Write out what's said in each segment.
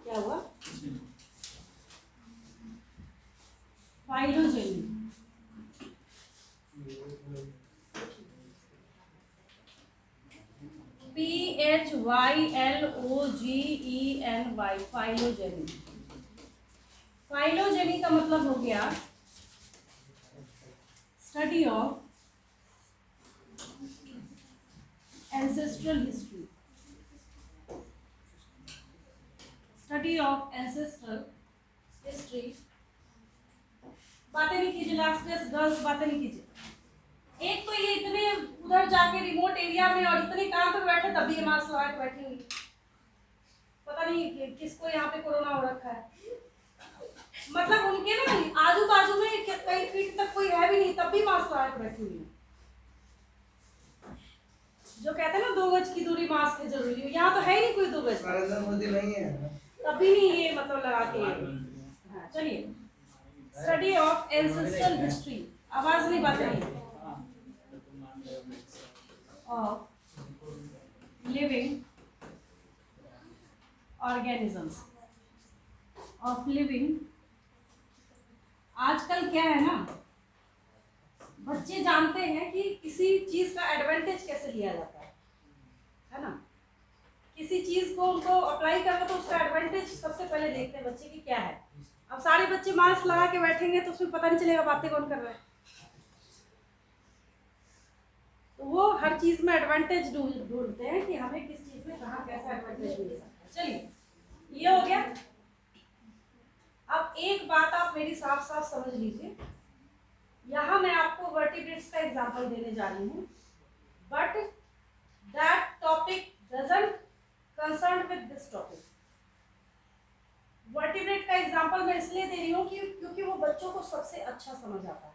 क्या हुआ? Phylogeny. PHYLOGENY, phylogeny. Phylogeny का मतलब हो गया study of ancestral history. Study of ancestral history. बातें नहीं कीजिए, लास्ट क्लास गर्ल्स बातें नहीं कीजिए। एक तो ये इतने उधर जाके रिमोट एरिया में और इतने काम पे बैठे तब भी ये मास्क लगा के बैठी हुई। पता नहीं कि किसको यहाँ पे कोरोना हो रखा है। मतलब उनके ना आजू बाजू में कई फीट तक कोई है भी नहीं तब भी मास्क लगा के बैठी हुई है। जो कहते हैं ना 2 गज की दूरी मास्क है जरूरी है, यहाँ तो है ही नहीं कोई 2 गज नहीं है तभी नहीं ये मतलब लगा के। हाँ चलिए, स्टडी ऑफ एंसेस्ट्रल हिस्ट्री। आवाज नहीं बात रही of living organisms. Of living. आजकल क्या है ना, बच्चे जानते हैं कि किसी चीज का एडवांटेज कैसे लिया जाता है ना। किसी चीज को उनको अप्लाई करना तो उसका एडवांटेज सबसे पहले देखते हैं बच्चे की क्या है। अब सारे बच्चे मास्क लगा के बैठेंगे तो उसमें पता नहीं चलेगा बातें कौन कर रहा है। तो वो हर चीज में एडवांटेज ढूंढते हैं कि हमें किस चीज में कहाँ कैसा एडवांटेज मिल सकता है। चलिए, ये हो गया। अब एक बात आप मेरी साफ साफ समझ लीजिए, यहाँ मैं आपको वर्टिब्रेट्स का एग्जांपल देने जा रही हूँ, but that topic doesn't concern with this topic. Vertebrate का एग्जांपल मैं इसलिए दे रही हूँ कि क्योंकि वो बच्चों को सबसे अच्छा समझ आता है।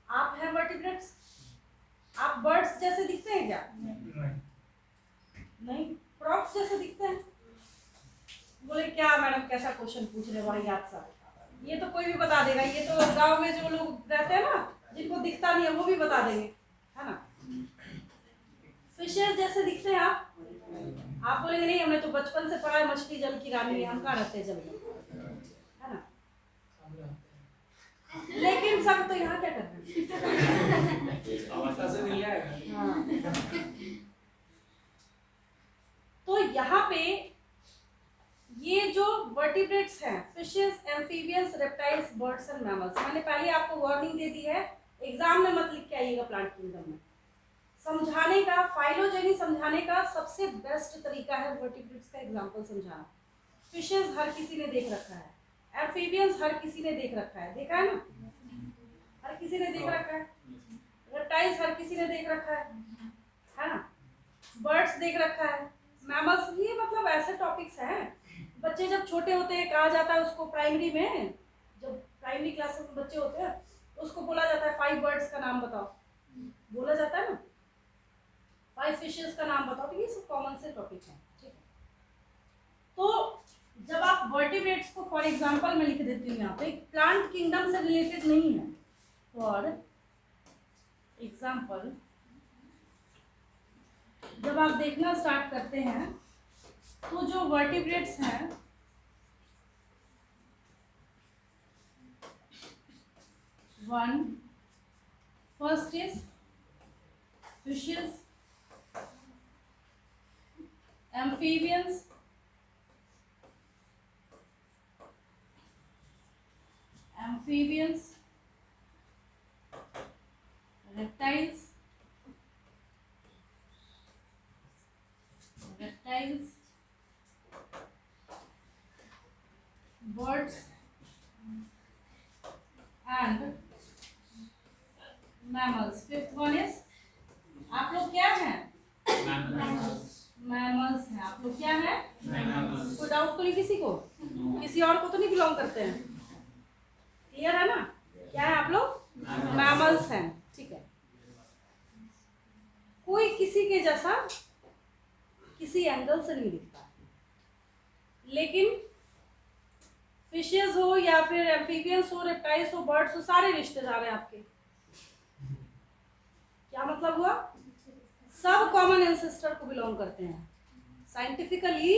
आप हैं वर्टिब्रेट्स? आप बर्ड्स जैसे दिखते हैं क्या? नहीं। फ्रॉग्स जैसे दिखते हैं? बोले क्या मैडम कैसा क्वेश्चन पूछ रहे हो याद सा। ये तो कोई भी बता देगा, ये तो गांव में जो लोग रहते हैं ना जिनको दिखता नहीं है वो भी बता देंगे, है ना। फिशेस जैसे दिखते हैं आप बोलेंगे नहीं हमने तो बचपन से पढ़ा है मछली जल की रानी है, हम कहाँ रहते हैं जल में, है ना। लेकिन सब तो यहाँ क्या कर रहे हैं। हाँ। तो यहाँ पे ये जो वर्टिब्रेट्स हैं, fishes, amphibians, reptiles, birds and mammals, मैंने पहले आपको वार्निंग दे दी है, एग्जाम में मत लिख के आइएगा प्लांट किंगडम में। समझाने का, फाइलोजेनी समझाने का सबसे बेस्ट तरीका है वर्टिब्रेट्स का एग्जांपल समझाना। फिशेस हर किसी ने देख रखा है, एम्फीबियंस हर किसी ने देख रखा है, देखा है ना, हर किसी ने देख रखा है। रेप्टाइल्स हर किसी ने देख रखा है ना। बर्ड्स देख रखा है, मैमल्स। ये मतलब ऐसे टॉपिक्स हैं, बच्चे जब छोटे होते हैं कहा जाता है उसको प्राइमरी में, जब प्राइमरी क्लासेस में बच्चे होते हैं उसको बोला जाता है 5 बर्ड्स का नाम बताओ, बोला जाता है ना, 5 फिशेस का नाम बताओ। तो ये सब कॉमन से टॉपिक हैं, ठीक है। तो जब आप वर्टिब्रेट्स को फॉर एग्जांपल मैं लिख देती हूँ यहाँ पे, प्लांट किंगडम से रिलेटेड नहीं है, फॉर एग्जांपल जब आप देखना स्टार्ट करते हैं तो जो वर्टिब्रेट्स हैं first is fishes, amphibians, reptiles, birds and mammals. Fifth one is, आप लोग क्या हैं? मैमल्स हैं। आप लोग क्या हैं? कोई डाउट तो नहीं किसी को? किसी और को तो नहीं बिलोंग करते हैं? क्लियर है ना? क्या है आप लोग? मैमल्स हैं, ठीक है। कोई किसी के जैसा किसी एंगल से नहीं दिखता, लेकिन फिशेस हो या फिर एम्फीबियंस हो, रेप्टाइल्स हो, बर्ड्स हो, सारे रिश्तेदार हैं आपके। क्या मतलब हुआ? सब कॉमन एंसेस्टर को बिलोंग करते हैं। साइंटिफिकली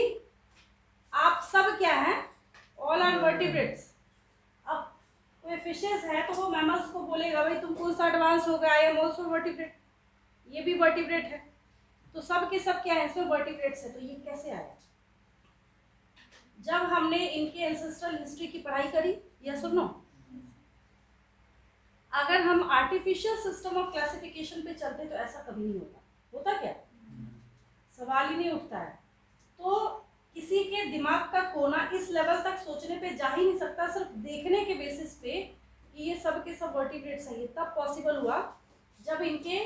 आप सब क्या हैं? वर्टिब्रेट्स। अब कोई फिशेस है तो वो मैमल्स को बोलेगा भाई तुम कौन सा एडवांस हो गया, आई एम ऑल्सो वर्टिब्रेट, ये भी वर्टिब्रेट है। तो सब के सब क्या है, इसमें वर्टिब्रेट्स है। तो ये कैसे आया? जब हमने इनके एंसेस्ट्रल हिस्ट्री की पढ़ाई करी, या सुनो, अगर हम आर्टिफिशियल सिस्टम ऑफ क्लासिफिकेशन पे चलते तो ऐसा कभी नहीं होता। होता क्या? सवाल ही नहीं उठता है। तो किसी के दिमाग का कोना इस लेवल तक सोचने पे जा ही नहीं सकता, सिर्फ देखने के बेसिस पे कि ये सब के सब वर्टिब्रेट्स हैं। ये तब पॉसिबल हुआ जब इनके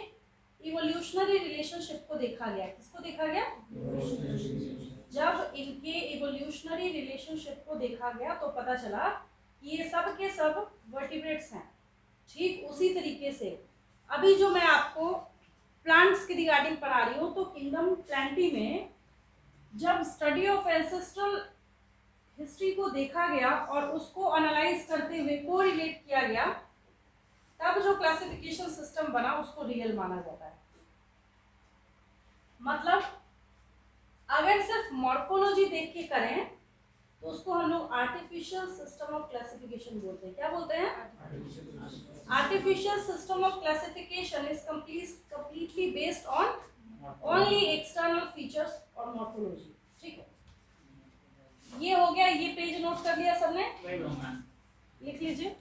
इवोल्यूशनरी रिलेशनशिप को देखा गया। किसको देखा गया? जब इनके इवोल्यूशनरी रिलेशनशिप को देखा गया तो पता चला कि ये सब के सब वर्टिब्रेट्स हैं। ठीक उसी तरीके से अभी जो मैं आपको प्लांट्स के रिगार्डिंग पढ़ा रही हूँ, तो किंगडम प्लांटी में जब स्टडी ऑफ एंसेस्ट्रल हिस्ट्री को देखा गया और उसको एनालाइज करते हुए कोरिलेट किया गया, तब जो क्लासिफिकेशन सिस्टम बना उसको रियल माना जाता है। मतलब अगर सिर्फ मॉर्फोलॉजी देख के करें तो उसको हम लोग आर्टिफिशियल सिस्टम ऑफ क्लासिफिकेशन बोलते हैं। क्या बोलते हैं? Artificial system of classification is completely based on only external features और मॉर्फोलॉजी। ठीक है, ये हो गया। ये पेज नोट कर लिया सबने? लिख लीजिए।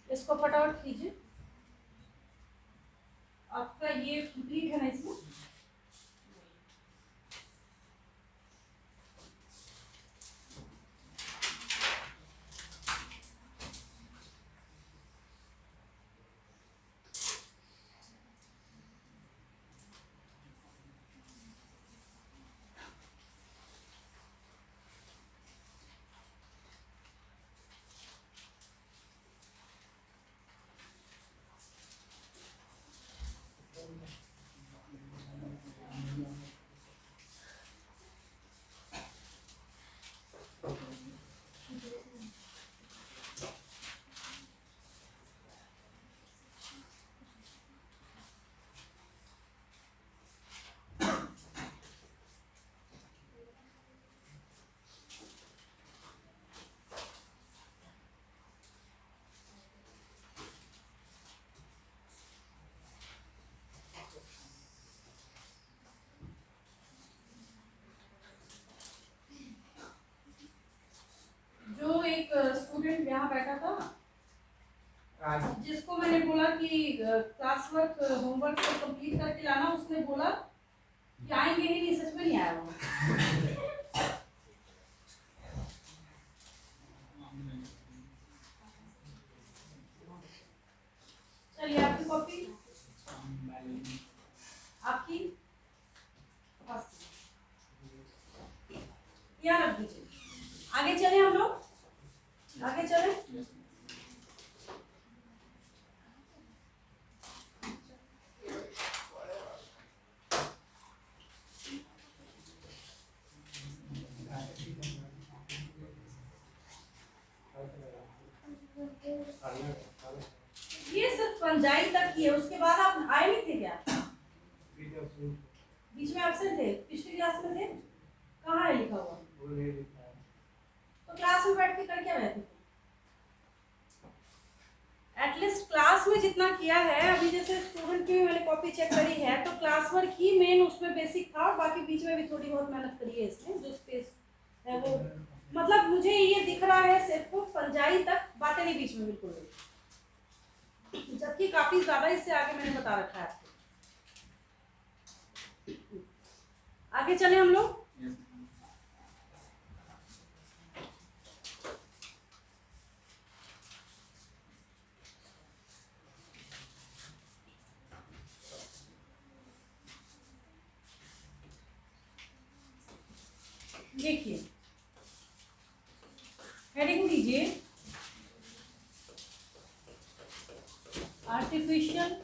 इसको फटाफट कीजिए। आपका ये कंप्लीट है ना इसमें? जो एक स्टूडेंट यहाँ बैठा था, जिसको मैंने बोला कि क्लास वर्क होमवर्क को कंप्लीट करके लाना, उसने बोला कि आएंगे ही नहीं। सच में नहीं आया वो। चलिए, आपकी कॉपी आपकी यहाँ रख दीजिए। आगे चले हम लोग, आगे चले। ये सिर्फ फंजाई तक ही है, उसके बाद आप आए नहीं थे क्या? बीच में एब्सेंट थे, पिछली क्लास में थे। कहाँ है लिखा हुआ? तो क्लास में बैठ के कर क्या रहे थे? एटलीस्ट क्लास में जितना किया है, अभी जैसे स्टूडेंट की भी मैंने कॉपी चेक करी है, तो क्लास वर्क ही मेन उसमें बेसिक था, और बाकी बीच में भी थोड़ी बहुत मेहनत करी है इसमें। जो स्पेस है वो, मतलब मुझे ये दिख रहा है सिर्फ पंजाई तक, बातें नहीं बीच में बिल्कुल भी, जबकि काफी ज्यादा इससे आगे मैंने बता रखा है आपको। आगे चले हम लोग। देखिए हेडिंग दीजिए artificial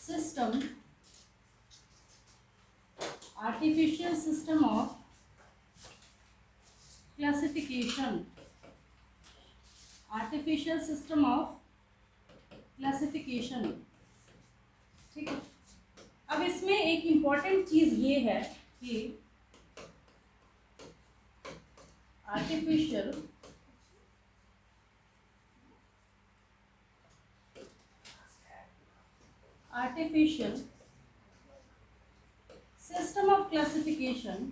system of classification, artificial system of classification. ठीक है, अब इसमें एक इम्पॉर्टेंट चीज ये है कि आर्टिफिशियल सिस्टम ऑफ क्लासिफिकेशन,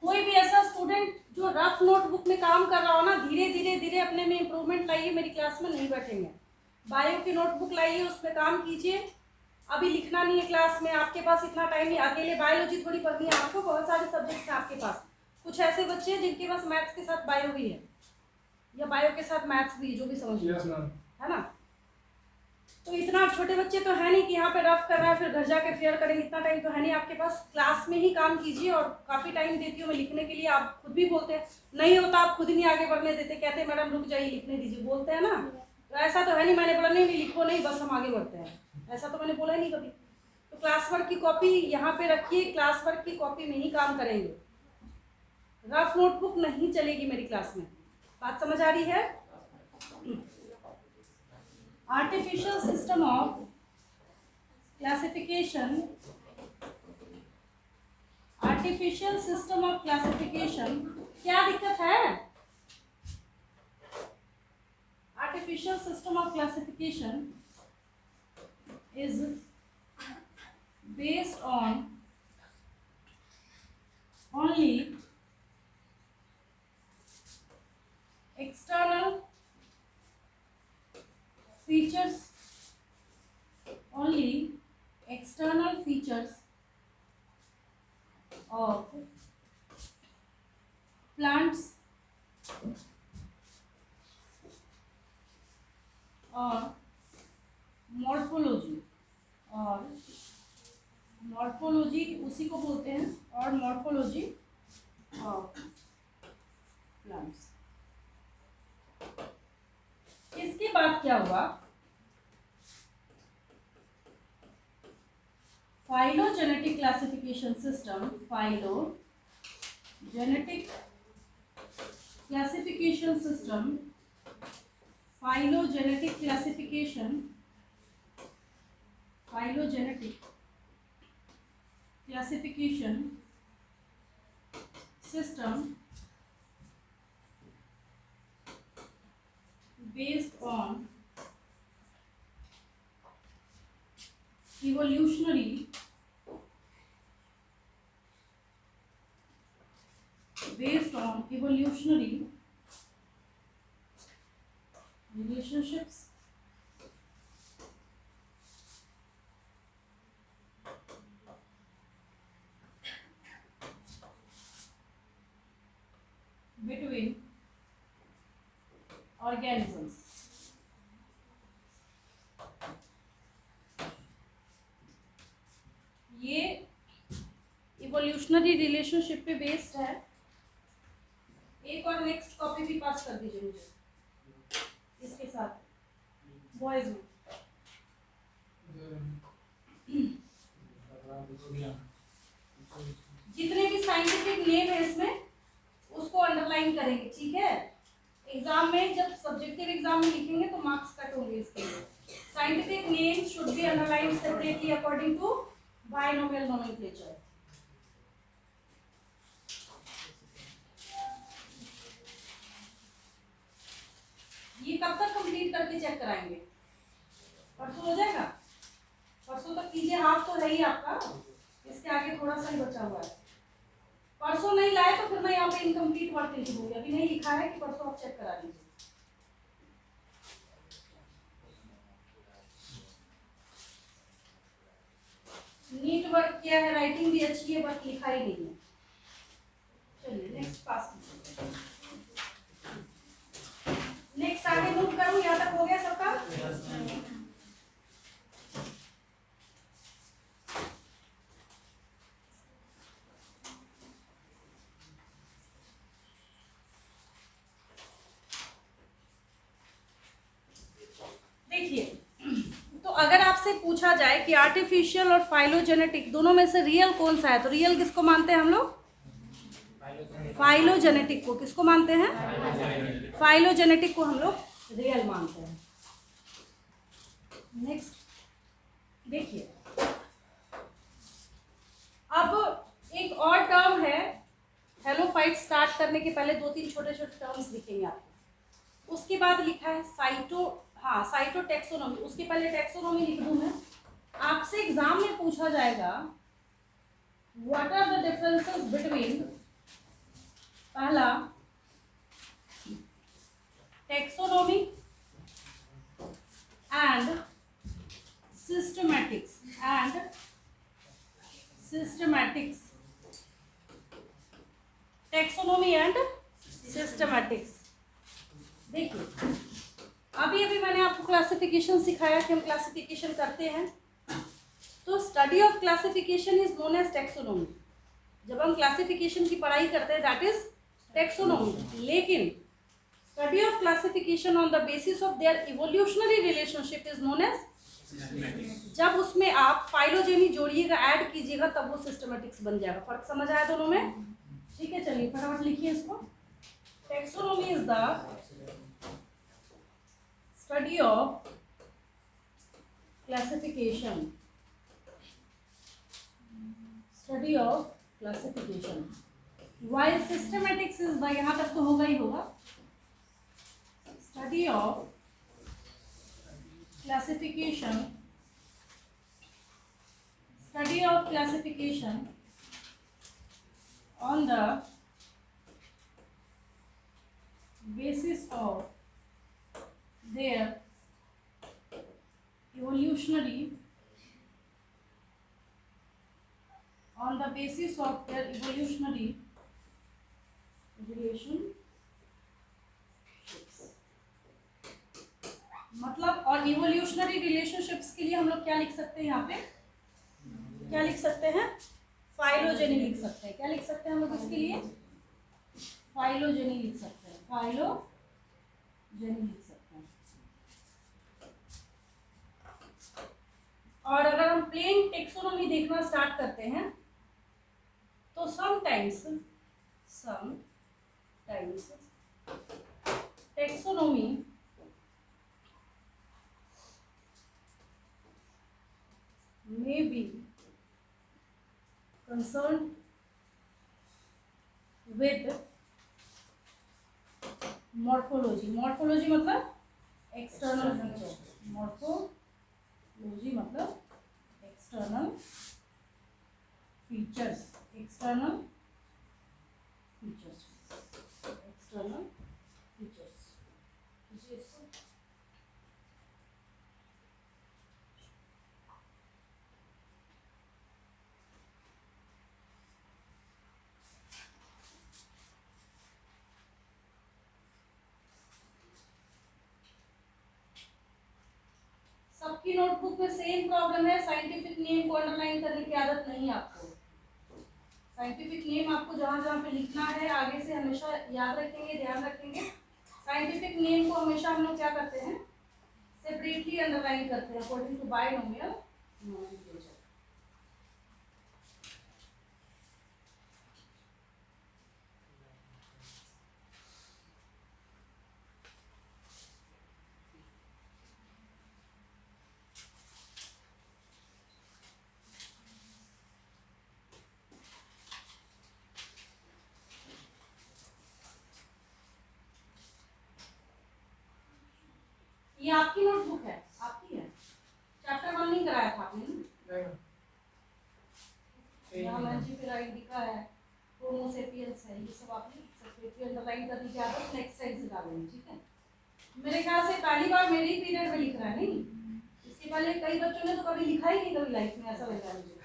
कोई भी ऐसा स्टूडेंट जो रफ नोटबुक में काम कर रहा हो ना, धीरे धीरे धीरे अपने में इम्प्रूवमेंट लाइए, मेरी क्लास में नहीं बैठेंगे। बायो की नोटबुक लाइए, उसमें काम कीजिए। अभी लिखना नहीं है क्लास में, आपके पास इतना टाइम नहीं, अकेले बायोलॉजी थोड़ी पढ़नी है आपको, बहुत सारे सब्जेक्ट्स हैं आपके पास। कुछ ऐसे बच्चे हैं जिनके पास मैथ्स के साथ बायो भी है, या बायो के साथ मैथ्स भी, जो भी समझ है ना। तो इतना छोटे बच्चे तो है नहीं कि यहाँ पे रफ कर रहा है फिर घर जाके फेयर करेंगे, इतना टाइम तो है नहीं आपके पास। क्लास में ही काम कीजिए, और काफ़ी टाइम देती हूँ मैं लिखने के लिए, आप खुद भी बोलते हैं नहीं होता, आप खुद ही नहीं आगे बढ़ने देते, कहते हैं मैडम रुक जाइए लिखने दीजिए, बोलते हैं ना। तो ऐसा तो है नहीं मैंने बोला नहीं लिखो नहीं बस हम आगे बढ़ते हैं, ऐसा तो मैंने बोला ही नहीं कभी। तो क्लास वर्क की कॉपी यहाँ पे रखिए, क्लास वर्क की कॉपी में ही काम करेंगे, रफ नोटबुक नहीं चलेगी मेरी क्लास में। बात समझ आ रही है? Artificial system of classification, artificial system of classification, क्या दिक्कत है? Artificial system of classification is based on only external features, only external features of plants or morphology, और मॉर्फोलॉजी उसी को बोलते हैं, और मॉर्फोलॉजी ऑफ प्लांट्स। इसके बाद क्या हुआ? Phylogenetic classification system, phylogenetic classification system, phylogenetic classification, phylogenetic classification system based on evolutionary relationships between organisms। ये इवोल्यूशनरी रिलेशनशिप पे बेस्ड है। एक और नेक्स्ट कॉपी भी पास कर दीजिए मुझे इसके साथ, बॉयज में। जितने भी साइंटिफिक नेम है इसमें उसको अंडरलाइन करेंगे, ठीक है? एग्जाम में जब सब्जेक्टिव एग्जाम में लिखेंगे तो मार्क्स कट होंगे इसके लिए। Scientific names should be underlined separately according to binomial nomenclature. ये कब तक कंप्लीट करके चेक कराएंगे? परसों हो जाएगा? परसों तक कीजिए, हाफ तो है ही आपका, इसके आगे थोड़ा सा ही बचा हुआ है। परसों नहीं लाए तो फिर मैं यहाँ पे इनकम्प्लीट वर्क लिख दूंगी, अभी नहीं लिखा है कि परसों आप चेक करा लीजिए। नीट वर्क किया है, राइटिंग भी अच्छी है, बट लिखा ही नहीं है। चलिए नेक्स्ट पास, नेक्स्ट आगे मूव करूँ, यहाँ तक हो गया सबका? देखिए, तो अगर आपसे पूछा जाए कि आर्टिफिशियल और फाइलोजेनेटिक दोनों में से रियल कौन सा है, तो रियल किसको मानते हैं हम लोग? फाइलोजेनेटिक को। किसको मानते हैं? फाइलोजेनेटिक को हम लोग रियल मानते हैं। नेक्स्ट देखिए, अब एक और टर्म है, हेलोफाइट स्टार्ट करने के पहले 2-3 छोटे छोटे टर्म्स दिखेंगे आपको। उसके बाद लिखा है साइटोटैक्सोनॉमी। उसके पहले टैक्सोनॉमी लिख दूं मैं। आपसे एग्जाम में पूछा जाएगा what are the differences between, पहला taxonomy and systematics taxonomy and systematics. देखिए, अभी अभी मैंने आपको क्लासिफिकेशन सिखाया कि हम क्लासिफिकेशन करते हैं, तो study of classification is known as taxonomy. जब हम क्लासिफिकेशन की पढ़ाई करते हैं दैट इज टैक्सोनॉमी। लेकिन study of classification on the basis of their evolutionary relationship is known as, जब उसमें आप फाइलोजेनी जोड़िएगा, ऐड कीजिएगा, तब वो सिस्टमैटिक्स बन जाएगा। फर्क समझ आया दोनों में? ठीक है, चलिए फटाफट लिखिए इसको। Taxonomy is the study of classification, while systematics is the, यहाँ तक तो होगा ही होगा, study of classification on the basis of their evolutionary relationships। मतलब, और इवोल्यूशनरी रिलेशनशिप्स के लिए हम लोग क्या लिख सकते हैं यहाँ पे? क्या लिख सकते हैं? फाइलोजेनी लिख सकते हैं। क्या लिख सकते हैं हम लोग इसके लिए? फाइलोजेनी लिख सकते हैं। फाइलोजेनी लिख सकते हैं। और अगर हम प्लेन टेक्सोनॉमी देखना स्टार्ट करते हैं, तो sometimes taxonomy may be concerned with morphology मतलब एक्सटर्नल फीचर, मॉर्फोलॉजी मतलब एक्सटर्नल फीचर्स। सबकी नोटबुक में सेम प्रॉब्लम है, साइंटिफिक नेम को अंडरलाइन करने की आदत नहीं है आपको। साइंटिफिक नेम आपको जहाँ जहाँ पे लिखना है आगे से हमेशा याद रखेंगे, ध्यान रखेंगे। साइंटिफिक नेम को हमेशा हम लोग क्या करते हैं? सेपरेटली अंडरलाइन करते हैं अकॉर्डिंग टू बायनोमियल नोमेनक्लेचर। ये आपकी नोटबुक है? आपकी है? चैप्टर 1 नहीं कराया था आपने? यहाँ मैंजिफेराइड लिखा है, होमो सेपियंस है, ये सब आपने सेपरेटली अंडरलाइन करने की आदत नेक्स्ट टाइम से डालेंगे। ठीक है, मेरे ख्याल से पहली बार मेरे ही पीरियड में लिख रहा है, नहीं? इसके पहले कई बच्चों ने तो कभी लिखा ही नहीं कभी लाइफ में, ऐसा लग रहा है मुझे।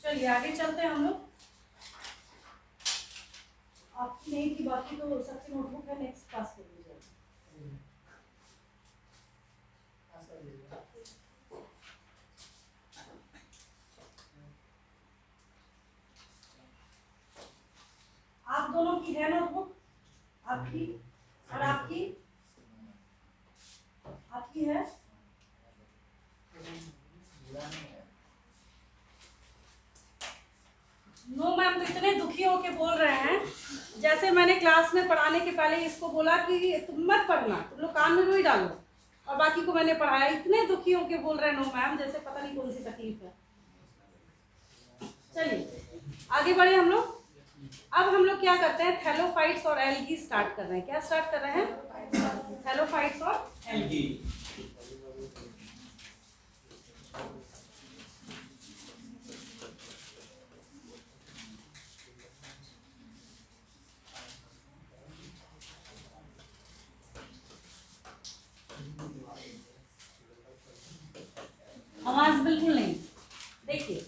चलिए आगे चलते हैं हम लोग। आपकी नहीं थी, बाकी तो सबकी नोटबुक है, नेक्स्ट पास कर दीजिए। आप दोनों की है नोटबुक, आपकी और आपकी है। नो मैम, तो इतने दुखी होके बोल रहे हैं, जैसे मैंने क्लास में पढ़ाने के पहले इसको बोला कि तुम मत पढ़ना, तुम लोग कान में रुई डालो, और बाकी को मैंने पढ़ाया। इतने दुखी होके बोल रहे हैं नो मैम, जैसे पता नहीं कौन सी तकलीफ है। चलिए आगे बढ़े हम लोग। अब हम लोग क्या करते हैं, थैलोफाइट्स और एल्गी स्टार्ट कर रहे हैं। क्या स्टार्ट कर रहे हैं? थैलोफाइट्स और एल्गी। आवाज बिल्कुल नहीं। देखिए,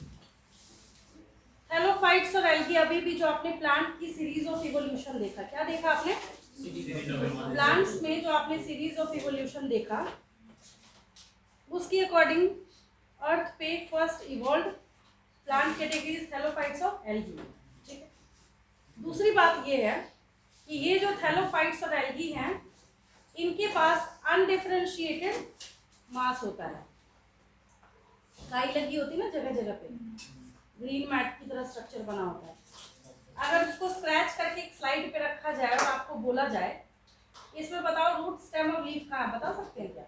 थैलोफाइट्स और एल्गी, अभी भी जो आपने प्लांट की सीरीज ऑफ इवोल्यूशन देखा, क्या देखा आपने? प्लांट्स में जो आपने सीरीज ऑफ इवोल्यूशन देखा, उसकी अकॉर्डिंग अर्थ पे first evolve plant categories thallophytes और एल्गी। ठीक है। दूसरी बात ये है कि ये जो थैलोफाइट्स और एल्गी हैं, इनके पास अनडिफरेंशिएटेड मास होता है। काई लगी होती है ना जगह जगह पे, ग्रीन मैट की तरह स्ट्रक्चर बना होता है। अगर उसको स्क्रैच करके एक स्लाइड पे रखा जाए और आपको बोला जाए इसमें बताओ रूट स्टेम और लीफ कहाँ है, बता सकते हैं क्या?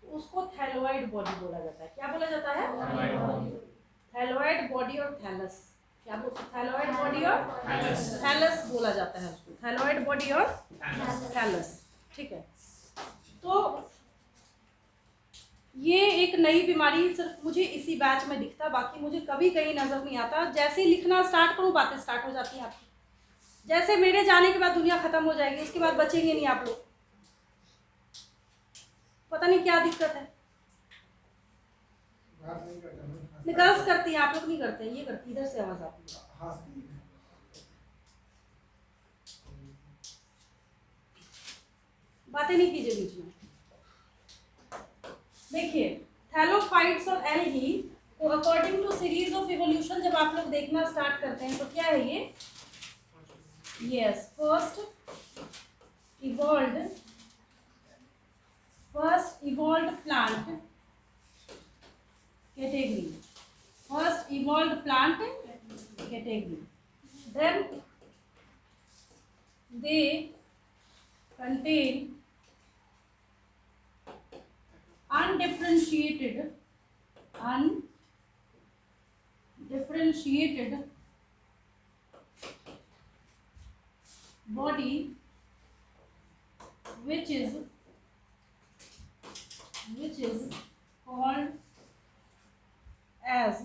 तो उसको थैलोइड बॉडी बोला जाता है। क्या बोला जाता है? थैलोइड बॉडी और थैलस। क्या बोलते हैं? थैलोइड बॉडी और थैलस बोला जाता है उसको, थैलोइड बॉडी और थैलस। ठीक है। तो ये एक नई बीमारी सिर्फ मुझे इसी बैच में दिखता, बाकी मुझे कभी कहीं नजर नहीं आता। जैसे ही लिखना स्टार्ट करूँ बातें स्टार्ट हो जाती हैं आपकी। जैसे मेरे जाने के बाद दुनिया खत्म हो जाएगी, उसके बाद बचेंगे नहीं आप लोग। पता नहीं क्या दिक्कत है। गर्ल्स करती हैं, आप लोग नहीं करते, ये करती, इधर से आवाज आती है। बातें नहीं कीजिए बीच में। देखिए, थैलोफाइट्स और एल्गी को according to series of evolution जब आप लोग देखना स्टार्ट करते हैं तो क्या है ये? Yes, first evolved plant category, first evolved plant category, then they contain undifferentiated body which is called as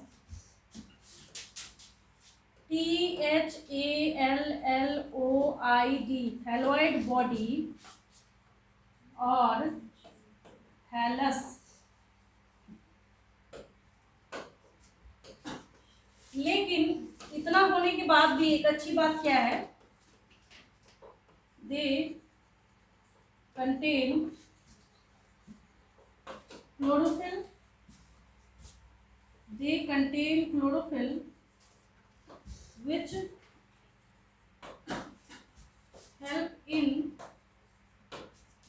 THALLOID, thalloid body और thallus। लेकिन इतना होने के बाद भी एक अच्छी बात क्या है, they contain chlorophyll,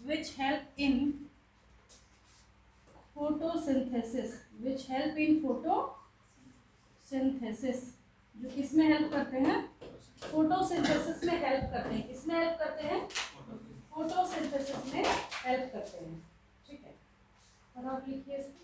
which help in photosynthesis, जो किसमें हेल्प करते हैं? फोटोसिंथेसिस में हेल्प करते हैं। किसमें हेल्प करते हैं? फोटोसिंथेसिस में हेल्प करते हैं। ठीक है, और आप लिखिए इसको।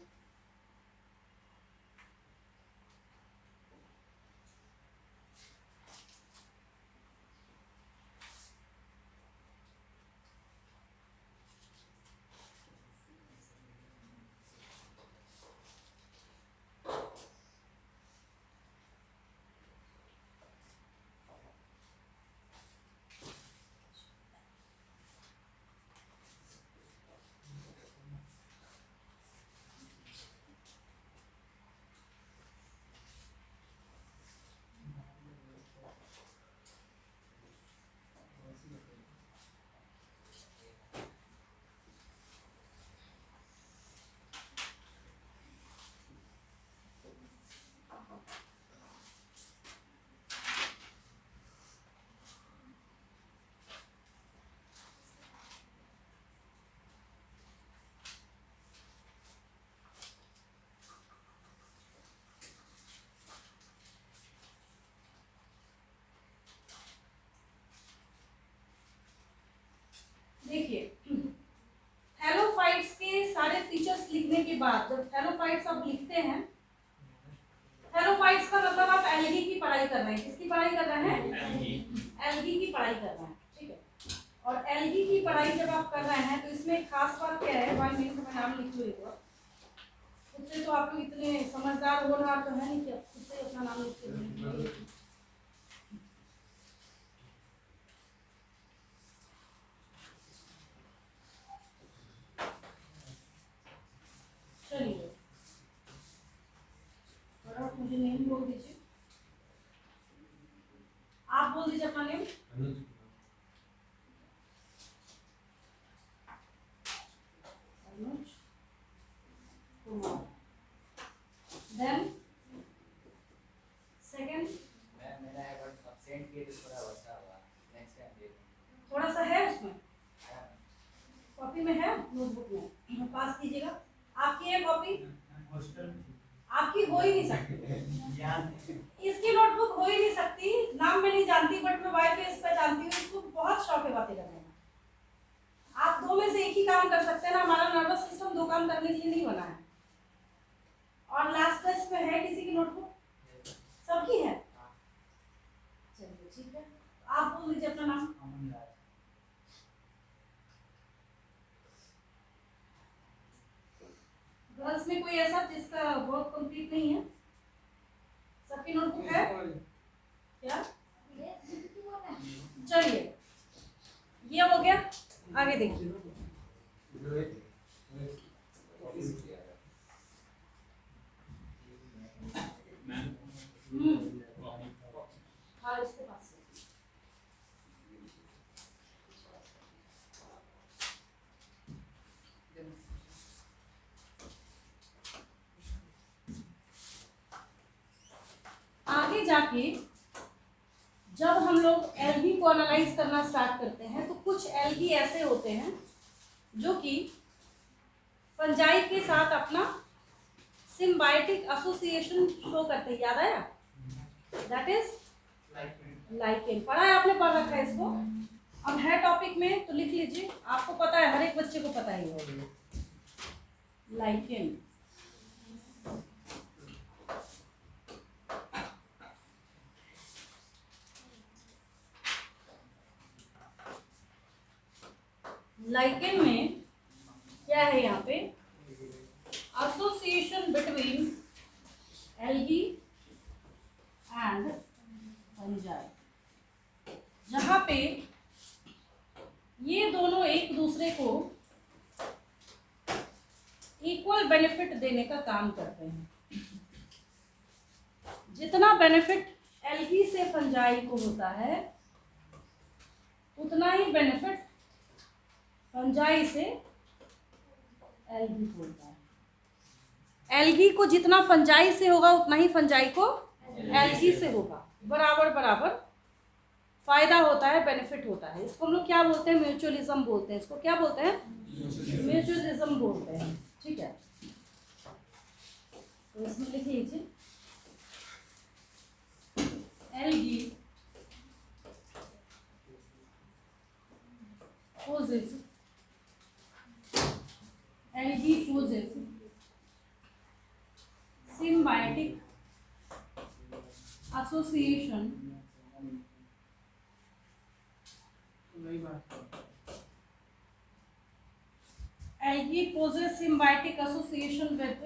देखिए थैलोफाइट्स के सारे फीचर्स लिखने के बाद जब थैलोफाइट्स आप लिखते हैं, थैलोफाइट्स का मतलब आप एल्गी की पढ़ाई कर रहे हैं। किसकी पढ़ाई कर रहे हैं? एल्गी की पढ़ाई कर रहे हैं, ठीक है। और एल्गी की पढ़ाई जब आप कर रहे हैं तो इसमें एक खास बात क्या है, भाई मैं तो नाम लिख लूँ एक बार, खुद से तो आप लोग इतने समझदार हो रहा तो है नहीं कि आप खुद से अपना नाम लिख के चलिए, और आप मुझे नेम बोल दीजिए, आप बोल दीजिए अपना name. Anuj Kumar. Then second, मेरा है बट एब्सेंट के तो थोड़ा बचा हुआ, नेक्स्ट टाइम दे दूंगा। थोड़ा सा है उसमें, कॉपी में है, नोटबुक में पास कीजिएगा। आपकी है कॉपी? आपकी हो ही नहीं सकती, इसकी नोटबुक हो ही नहीं सकती। नाम मैं नहीं जानती बट मैं वाई पे इस पर जानती हूँ, इसको बहुत शौक है बातें करने का। आप दो में से एक ही काम कर सकते हैं ना, हमारा नर्वस सिस्टम दो काम करने के लिए नहीं बना है। और लास्ट टेस्ट में है किसी की नोटबुक? सबकी है? चलिए ठीक है, आप बोल दीजिए अपना नाम। गर्ल्स में कोई ऐसा जिसका वर्क कंप्लीट नहीं है? सबकी नोटबुक है क्या? चलिए ये हो गया, आगे देखिए। हाँ इसके पास आगे जाके जब हम लोग एल्गी को एनालाइज करना स्टार्ट करते हैं तो कुछ एल्गी ऐसे होते हैं जो कि फंजाई के साथ अपना सिम्बायोटिक एसोसिएशन शो करते हैं। याद आया? That is lichen. पढ़ा है आपने, पढ़ रखा है इसको। अब है टॉपिक में तो लिख लीजिए, आपको पता है, हर एक बच्चे को पता ही है लाइकेन। लाइकेन में क्या है यहाँ पे? Association between algae and fungi, जहाँ पे ये दोनों एक दूसरे को इक्वल बेनिफिट देने का काम करते हैं। जितना बेनिफिट एल्गी से फंजाई को होता है उतना ही बेनिफिट फंजाई से एल्गी को होता है। एल्गी को जितना फंजाई से होगा उतना ही फंजाई को एल्गी से होगा। बराबर बराबर फायदा होता है, बेनिफिट होता है। इसको हम लोग क्या बोलते हैं? म्यूचुअलिज्म बोलते हैं। इसको क्या बोलते हैं? म्यूचुअलिज्म बोलते हैं, ठीक है। तो इसमें लिख लीजिए algae poses symbiotic association algae poses symbiotic association with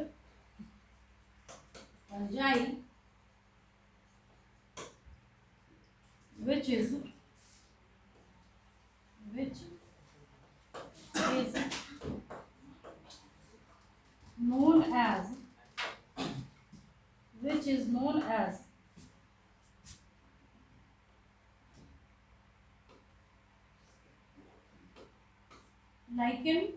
fungi which is known as lichen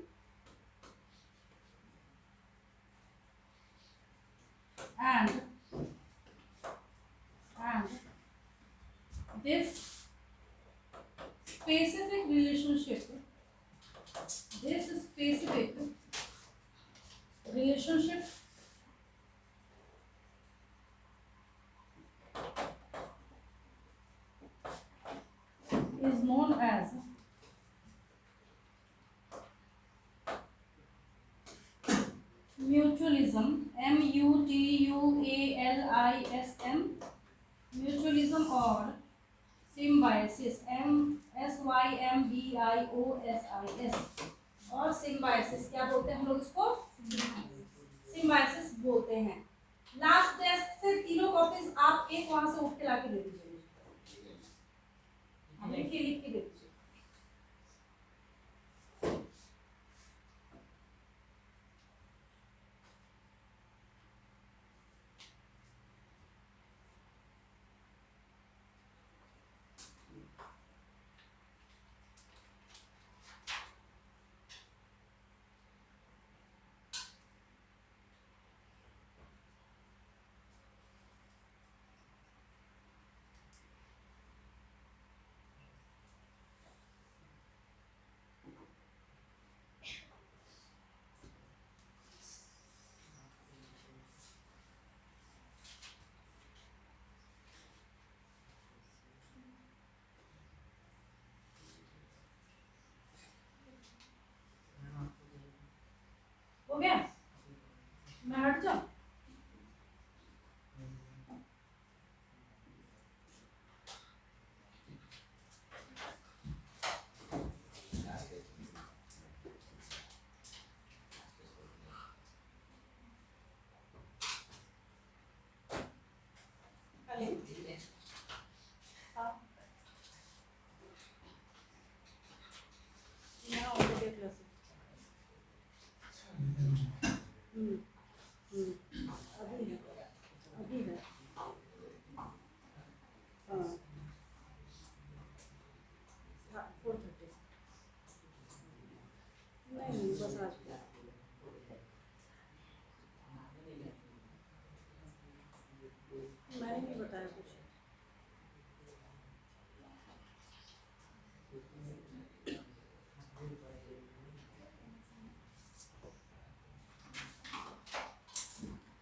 and this specific relationship is known as mutualism, MUTUALISM, mutualism और सिम्बायोसिस, SYMBIOSIS, और सिम्बायोसिस क्या बोलते हैं हम लोग इसको? सिम्बायोसिस बोलते हैं। लास्ट टेस्ट से तीनों कॉपीज आप एक वहां से उठ के लाके दे दीजिए, लिख के दे दीजिए। हो गया? मैं हट जाऊं? हाँ। मैं ऑलरेडी क्लास अभी है, अभी है। हाँ 4:30 नहीं बस आज मैंने नहीं बताया कुछ।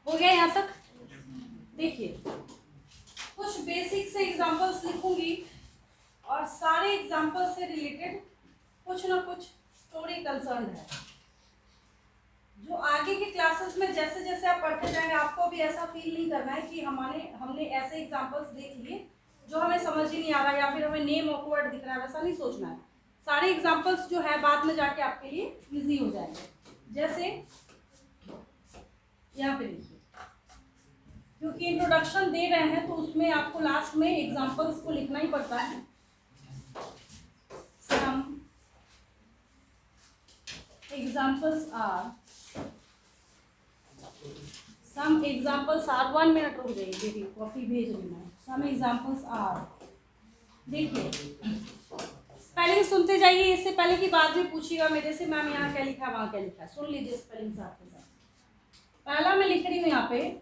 हो गया यहाँ तक? देखिए कुछ बेसिक से एग्जांपल्स लिखूंगी और सारे एग्जांपल से रिलेटेड कुछ ना कुछ स्टोरी कंसर्न है, जो आगे के क्लासेस में जैसे जैसे आप पढ़ते जाएंगे आपको भी ऐसा फील नहीं करना है कि हमने ऐसे एग्जांपल्स देख लिए जो हमें समझ ही नहीं आ रहा या फिर हमें नेम ऑकवर्ड दिख रहा है, वैसा नहीं सोचना है। सारे एग्जांपल्स जो है बाद में जाके आपके लिए इजी हो जाएंगे। जैसे यहाँ पे लिखिए, क्योंकि इंट्रोडक्शन दे रहे हैं तो उसमें आपको लास्ट में एग्जांपल्स को लिखना ही पड़ता है। सम एग्जांपल्स आर 1 मिनट रुक जाइए, देखिए कॉपी भेज रही मैं। सम एग्जांपल्स आर, देखिए स्पेलिंग सुनते जाइए, इससे पहले की बात भी पूछिएगा मेरे से, मैम यहाँ क्या लिखा है वहाँ क्या लिखा है, सुन लीजिए स्पेलिंग साथ के साथ। पहला मैं लिख रही हूँ यहाँ पे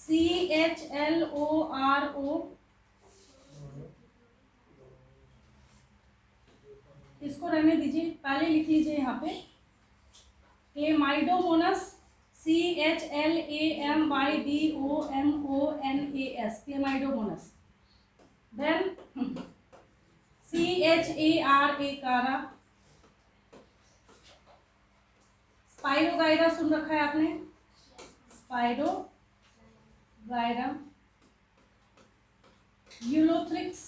CHLORO, इसको रहने दीजिए, पहले लिख लीजिए यहाँ पे Chlamydomonas, CHLAMYDOMONAS, Chlamydomonas. Then CHARA, कारा। स्पाइरोगाइरा सुन रखा है आपने, स्पाइरोगाइरम। Ulothrix,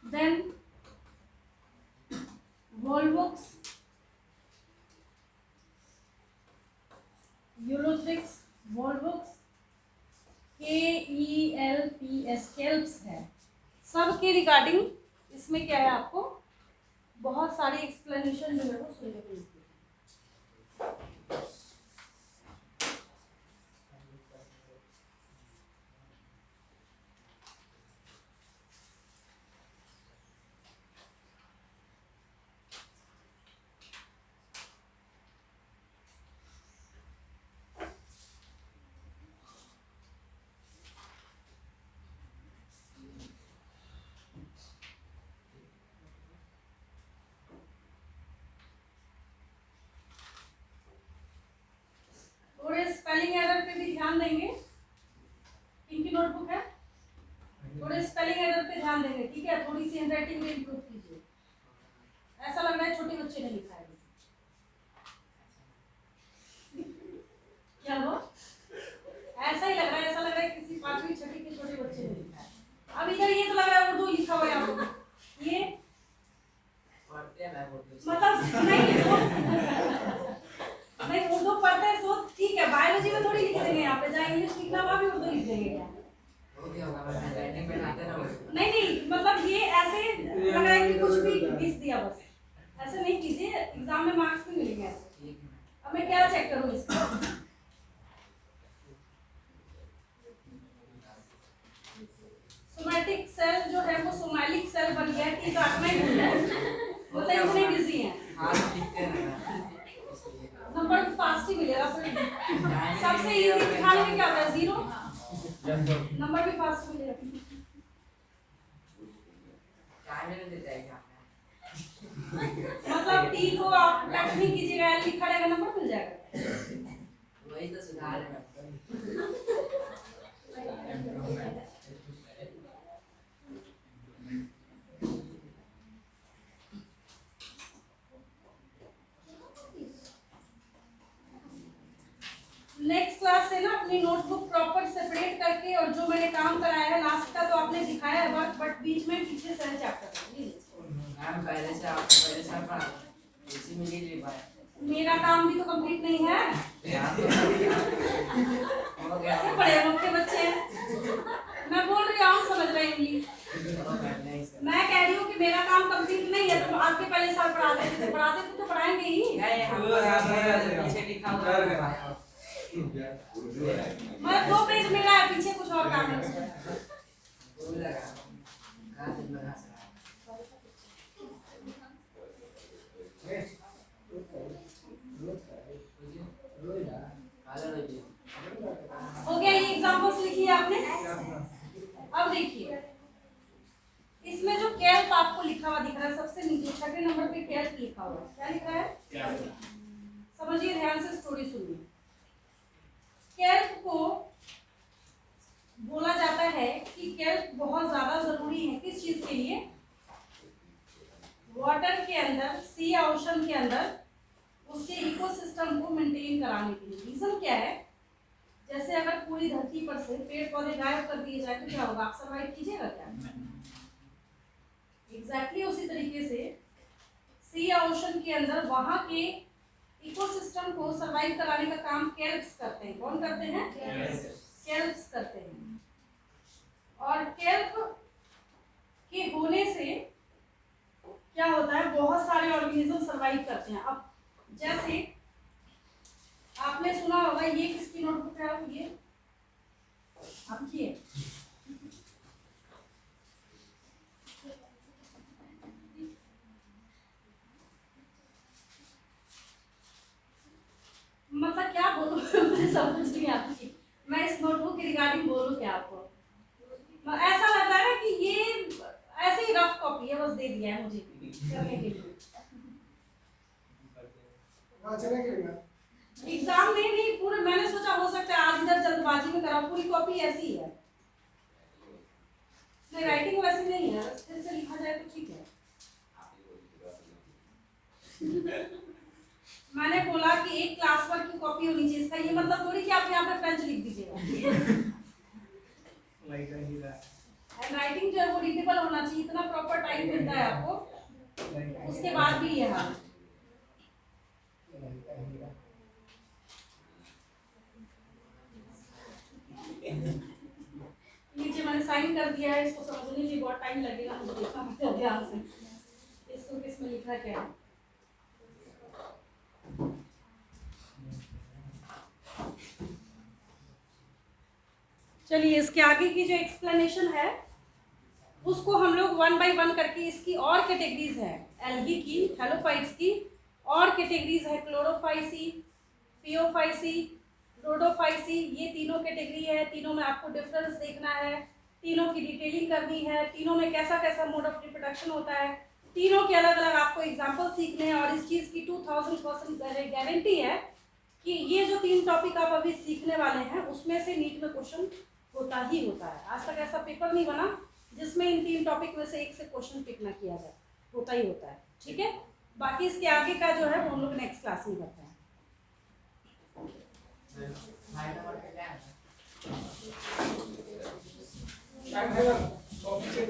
then volvox, Ulothrix, volvox, KELPS, केल्प्स है। सब के रिगार्डिंग इसमें क्या है, आपको बहुत सारी एक्सप्लेनेशन जो है वो सुनने को मिलती है। थोड़े स्पेलिंग एरर पे भी ध्यान देंगे, इनकी नोटबुक है, थोड़े स्पेलिंग एरर पे ध्यान देंगे, ठीक है। थोड़ी सी हैंडराइटिंग में इंप्रूव कीजिए, ऐसा लग रहा है छोटे बच्चे ने लिखा है। क्या हुआ? ऐसा ही लग रहा है, ऐसा लग रहा है किसी 5वीं 6वीं के छोटे बच्चे ने लिखा है। अब इधर ये तो लग रहा है उर्दू लिखा हुआ है यहाँ पे। ये पढ़ते हैं मैं उर्दू से। मतलब नहीं उर्दू पढ़ते हैं तो ठीक है, बायोलॉजी में थोड़ी लिख देंगे यहाँ पे, जहाँ इंग्लिश लिखना वहाँ भी उर्दू लिख देंगे क्या? वो क्या होगा, मैं राइटिंग में आते ना उर्दू। नहीं मतलब ये ऐसे लग रहा है कि कुछ भी घिस दिया बस, ऐसे नहीं कीजिए, एग्जाम में मार्क्स नहीं मिलेंगे ऐसे। ठीक है। अब मैं क्या चेक करूँ इसका? सोमैटिक सेल जो है वो सोमैलिक सेल बन गया है, टी काटना ही भूल गए, मतलब इतने बिजी हैं। हाँ लिखते हैं ना इसलिए। नंबर फास्ट ही मिलेगा फिर, सबसे इजी दिखाने में क्या होता है 0, नंबर भी फास्ट मिलेगा। टाइम नहीं देता है क्या? मतलब टी को आप टच नहीं कीजिएगा, एल लिखा रहेगा, नंबर मिल जाएगा। वही तो सुधार है। नेक्स्ट क्लास से ना अपनी नोटबुक प्रॉपर सेपरेट करके, और जो मैंने काम कराया है लास्ट का तो आपने दिखाया है वर्क, बट बीच में पीछे से चैप्टर मैम पहले से आप पढ़ा इसी में नहीं ले पाए। मेरा काम भी तो कंप्लीट नहीं है। हो गया तो बड़े वक्त के बच्चे हैं, मैं बोल रही हूँ समझ रहे हैं इंग्लिश। मैं कह रही हूँ कि मेरा काम कंप्लीट नहीं है, तो आपके पहले साल पढ़ाते थे तो पढ़ाएंगे ही। पीछे लिखा हुआ है। मैं 2 पेज मेरा है, पीछे कुछ और काम है। हो गया, ये एग्जांपल्स लिखिए आपने। अब देखिए इसमें जो कैल्प आपको लिखा हुआ दिख रहा है सबसे नीचे 6 नंबर पे कैल्प लिखा हुआ है, क्या लिख रहा है? समझिए ध्यान से, स्टोरी सुनिए। कैल्प को बोला जाता है कि कैल्प बहुत ज्यादा जरूरी है, किस चीज के लिए? वाटर के अंदर, सी या ओशन के अंदर उसके इकोसिस्टम को मेंटेन कराने के लिए। रीजन क्या है? जैसे अगर पूरी धरती पर से पेड़ पौधे गायब कर दिए जाए तो क्या होगा? आप सर्वाइव कीजिएगा क्या? एग्जैक्टली उसी तरीके से सी या ओशन के अंदर वहां के इकोसिस्टम को सर्वाइव कराने का काम कैल्प्स करते हैं। कौन करते हैं? कैल्प्स करते हैं। और कैल्प के होने से क्या होता है? बहुत सारे ऑर्गेनिज्म सर्वाइव करते हैं। अब जैसे आपने सुना होगा, ये किसकी नोटबुक है? ये आपकी है। मतलब क्या बोलूं मुझे समझ नहीं आती, मैं इस नोटबुक के रिगार्डिंग बोलूं क्या आपको? ऐसा लग रहा है कि ये ऐसे ही रफ कॉपी है, बस दे दिया है मुझे करने के लिए। एग्जाम में नहीं पूरे, मैंने सोचा हो सकता है आज इधर जल्दबाजी में करा, पूरी कॉपी ऐसी ही है। नहीं राइटिंग वैसी नहीं है, फिर से लिखा जाए तो ठीक है। मैंने बोला कि एक क्लास वर्क की कॉपी होनी चाहिए, इसका ये मतलब थोड़ी कि आप यहाँ पे फ्रेंच लिख दीजिएगा। एंड राइटिंग जो है वो रीडेबल होना चाहिए, इतना प्रॉपर टाइम मिलता है आपको, उसके बाद भी ये हाल। नीचे मैंने साइन कर दिया है, इसको समझने में बहुत टाइम लगेगा, मुझे देखना पड़ेगा ध्यान से इसको किस में लिखा क्या है। चलिए इसके आगे की जो एक्सप्लेनेशन है उसको हम लोग 1 बाय 1 करके, इसकी और कैटेगरीज है एल्गी की, हेलोफाइट्स की और कैटेगरीज है क्लोरोफाइसी, फियोफाइसी, रोडोफाइसी, ये तीनों कैटेगरी है। तीनों में आपको डिफरेंस देखना है, तीनों की डिटेलिंग करनी है, तीनों में कैसा कैसा मोड ऑफ रिप्रोडक्शन होता है, तीनों के अलग अलग आपको एग्जाम्पल सीखने हैं। और इस चीज़ की 2000% गारंटी है कि ये जो 3 टॉपिक आप अभी सीखने वाले हैं उसमें से नीट में क्वेश्चन होता ही होता है। आज तक ऐसा पेपर नहीं बना जिसमें इन 3 टॉपिक में से एक से क्वेश्चन पिक ना किया जाए, होता ही होता है। ठीक है, बाकी इसके आगे का जो है वो हम लोग नेक्स्ट क्लास में करते हैं। फाइल नंबर पे क्या है? टाइम है ना, कॉपी से